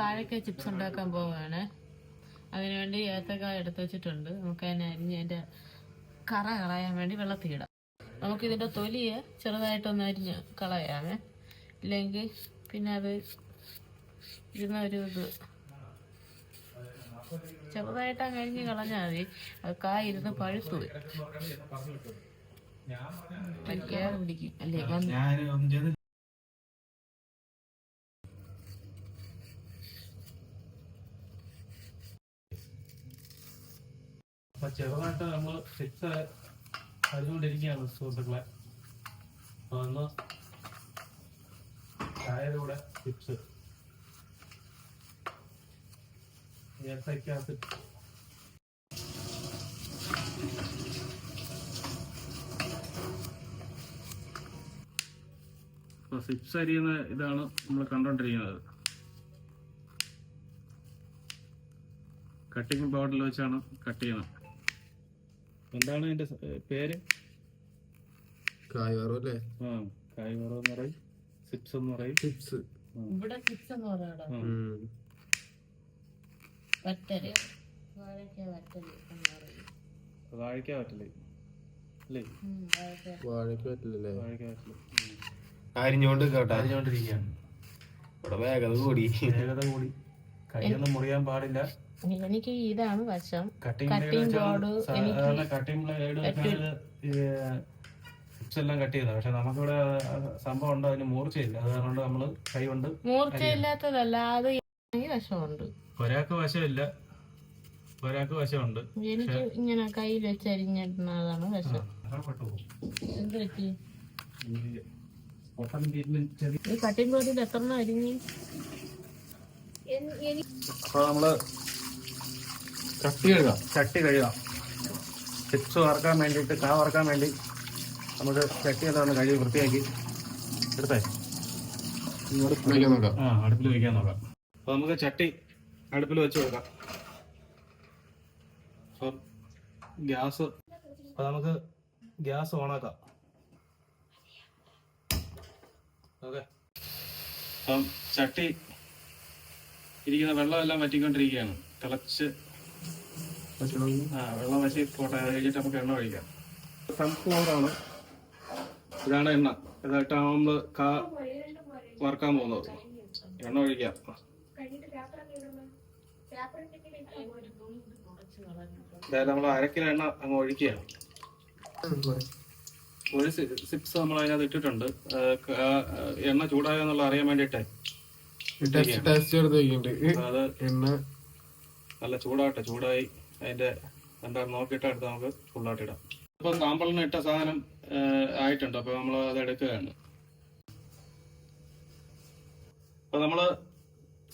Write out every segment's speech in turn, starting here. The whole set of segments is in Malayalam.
വാഴക്ക ചിപ്സ് ഉണ്ടാക്കാൻ പോവുകയാണ്. അതിനുവേണ്ടി ഏത്തക്കായ എടുത്ത് വെച്ചിട്ടുണ്ട്. നമുക്ക് അതിനെ അരിഞ്ഞ് അതിൻ്റെ കറ കളയാൻ വേണ്ടി വെള്ളത്തിലിടാം. നമുക്കിതിൻ്റെ തൊലിയെ ചെറുതായിട്ടൊന്ന് അരിഞ്ഞ് കളയാമേ, ഇല്ലെങ്കിൽ പിന്നെ അത് ഇരുന്നൊരു ഇത് ചെറുതായിട്ട് അങ്ങ് അരിഞ്ഞ് കളഞ്ഞാൽ മതി. അത് കായ ഇരുന്ന് പഴുത്തു പരിക്കാതെ പിടിക്കും അല്ലേ. ചെറുതായിട്ട് നമ്മൾ ചിപ്സ് അരിഞ്ഞുകൊണ്ടിരിക്കുകയാണ് സുഹൃത്തുക്കളെ. ഒന്ന് ചായയുടെ കൂടെ ചിപ്സ് ഏത്തയ്ക്കകത്ത് ചിപ്സ് അരിയുന്ന ഇതാണ് നമ്മൾ കണ്ടോണ്ടിരിക്കുന്നത്. കട്ടിങ് ബോർഡിൽ വെച്ചാണ് കട്ട് ചെയ്യുന്നത്. എന്താണ് അതിന്റെ പേര്? കായ്വറവ് അല്ലേ? കായ്വറവ് എന്ന് പറയും, ചിപ്സ് എന്ന് പറയും. ചിപ്സ് ഇവിടെ ചിപ്സ് എന്ന് പറയാം. വറ്റല്, വാഴക്ക വറ്റല് എന്ന് പറയും. വാഴക്ക വറ്റല് അല്ലേ? വാഴക്ക വറ്റലല്ലേ? വാഴക്ക വറ്റല് അരിഞ്ഞോണ്ടിരിക്കുകയാണ്. ഇവിടെ വേഗത കൂടി കൈയൊന്നും മുറിയാൻ പാടില്ല. എനിക്ക് ഇതാണ് വശം. കട്ടിംഗ് ബോർഡ് ചിപ്സ് എല്ലാം കട്ട് ചെയ്ത. പക്ഷെ നമുക്കിവിടെ സംഭവം ഉണ്ട്, അതിന് മൂർച്ചയില്ല. അത് കാരണം നമ്മള് കൈ കൊണ്ട്. മൂർച്ചയില്ലാത്തതല്ല, അത് വശമുണ്ട്. ഒരാൾക്ക് വശമില്ല, ഒരാൾക്ക് വശമുണ്ട്. എനിക്ക് ഇങ്ങനെ കയ്യിൽ വെച്ച് അരിഞ്ഞിടുന്നതാണ് വശം. എന്ത് പറ്റി? ഈ കട്ടിംഗ് ബോർഡിൽ എത്ര അരിഞ്ഞ്? അപ്പൊ നമ്മള് ചട്ടി കഴുകാം. ചിപ്സ് വറക്കാൻ വേണ്ടിയിട്ട്, കാ വറക്കാൻ വേണ്ടി നമുക്ക് ചട്ടി എന്താണ് കഴുകി വൃത്തിയാക്കി എടുത്തേ അടുപ്പിൽ വയ്ക്കാൻ നോക്കാം. അപ്പൊ നമുക്ക് ചട്ടി അടുപ്പിൽ വെച്ച് കൊടുക്കാം. അപ്പം ഗ്യാസ്, അപ്പൊ നമുക്ക് ഗ്യാസ് ഓണാക്കാം. ഓക്കെ, അപ്പം ചട്ടി ഇരിക്കുന്ന വെള്ളമെല്ലാം വറ്റിക്കൊണ്ടിരിക്കുകയാണ്. തിളച്ച് വെള്ളം വറ്റി പോട്ടെ. അത് കഴിഞ്ഞിട്ട് നമുക്ക് എണ്ണ ഒഴിക്കാം. സൺഫ്ലവറാണ്, ഇതാണ് എണ്ണ. ഇതായിട്ടാണ് നമ്മൾ കാ വറുക്കാൻ പോകുന്നത്. എണ്ണ ഒഴിക്കാം. അതായത് നമ്മൾ 1/2 കിലോ എണ്ണ അങ്ങ് ഒഴിക്കുകയാണ്. ഒരു ചിപ്സ് നമ്മൾ അതിനകത്ത് ഇട്ടിട്ടുണ്ട്. എണ്ണ ചൂടായോ എന്നുള്ള അറിയാൻ വേണ്ടിയിട്ടേ അത് നല്ല ചൂടാട്ടെ. ചൂടായി അതിന്റെ എന്താ നോക്കിയിട്ട് അടുത്ത് നമുക്ക് ഫുള്ളായിട്ട് ഇടാം. ഇപ്പൊ സാമ്പിളിന് ഇട്ട സാധനം ആയിട്ടുണ്ട്. അപ്പൊ നമ്മൾ അത് എടുക്കുകയാണ്. അപ്പൊ നമ്മള്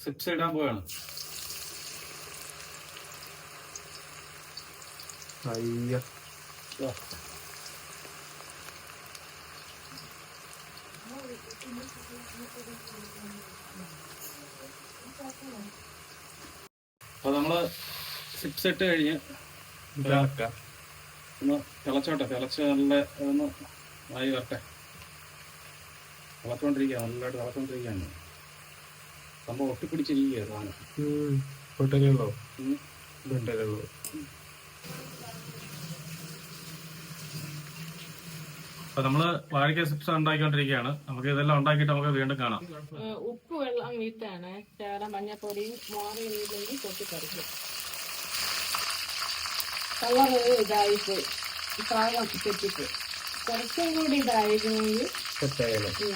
ചിപ്സ് ഇടാൻ പോവാണ്. അപ്പൊ നമ്മള് ചിപ്സ് ഇട്ട് കഴിഞ്ഞ് ഒന്ന് തിളച്ചോട്ടെ. തിളച്ച് നല്ല ഒന്ന് ആയി വരട്ടെ. തിളച്ചോണ്ടിരിക്കുക, നല്ലതായിട്ട് തിളച്ചോണ്ടിരിക്കുകയാണ്. സംഭവം ഒട്ടിപ്പിടിച്ചിരിക്കുക സാധനം. അപ്പൊ നമ്മള് വാഴക്ക ചിപ്സ് ഉണ്ടാക്കിക്കൊണ്ടിരിക്കുകയാണ്. നമുക്ക് ഇതെല്ലാം ഉണ്ടാക്കിയിട്ട് നമുക്ക് വീണ്ടും കാണാം. ഉപ്പ് വെള്ളം വീട്ടാണ്. മഞ്ഞപ്പൊടിയും മാറി വീട്ടിലേക്ക് പൊട്ടിപ്പറിക്കും. കളറ് ഇതായിപ്പോയി, പാകം തെറ്റിപ്പോയി. കുറച്ചും കൂടി ഇതായിരുന്നെങ്കിൽ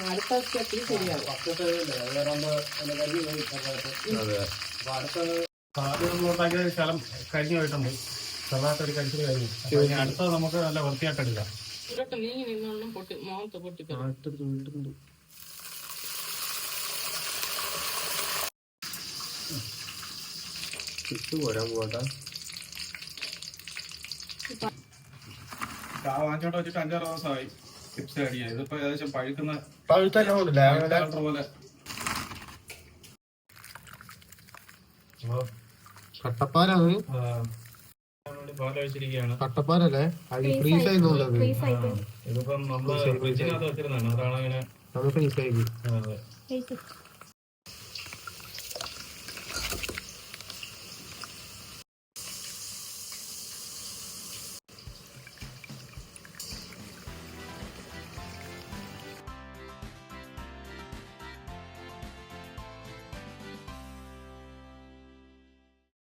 അടുത്ത സ്റ്റെപ്പിൽ ശരിയാവും. ഉണ്ടാക്കിയ ശലം കരിഞ്ഞു പോയിട്ടുണ്ട്. ചെറുതായിട്ടൊരു കരിച്ചിൽ കഴിഞ്ഞു. അടുത്തത് നമുക്ക് നല്ല വൃത്തിയായിട്ട് എടുക്കാം. ഇതൊക്കെ നീങ്ങി നിന്നോളം പൊട്ടി മോഹത്ത് പൊട്ടിപ്പറിക്കും. വാങ്ങിച്ചോട്ട് വെച്ചിട്ട് 5-6 ദിവസമായി ചിപ്സ് അടിയാ. ഇതിപ്പോ ഏകദേശം പഴുക്കുന്ന പോലെ കട്ടപ്പാലാണ്. പാൽ ഒഴിച്ചിരിക്കുകയാണ്. കട്ടപ്പാലല്ലേ? ഫ്രീസ് ആയി ഇതിപ്പം നമ്മള് ഫ്രിഡ്ജിനകത്ത് വെച്ചിരുന്നതാണ്. അതാണ് ഇങ്ങനെ ഫ്രീസ് ആയി.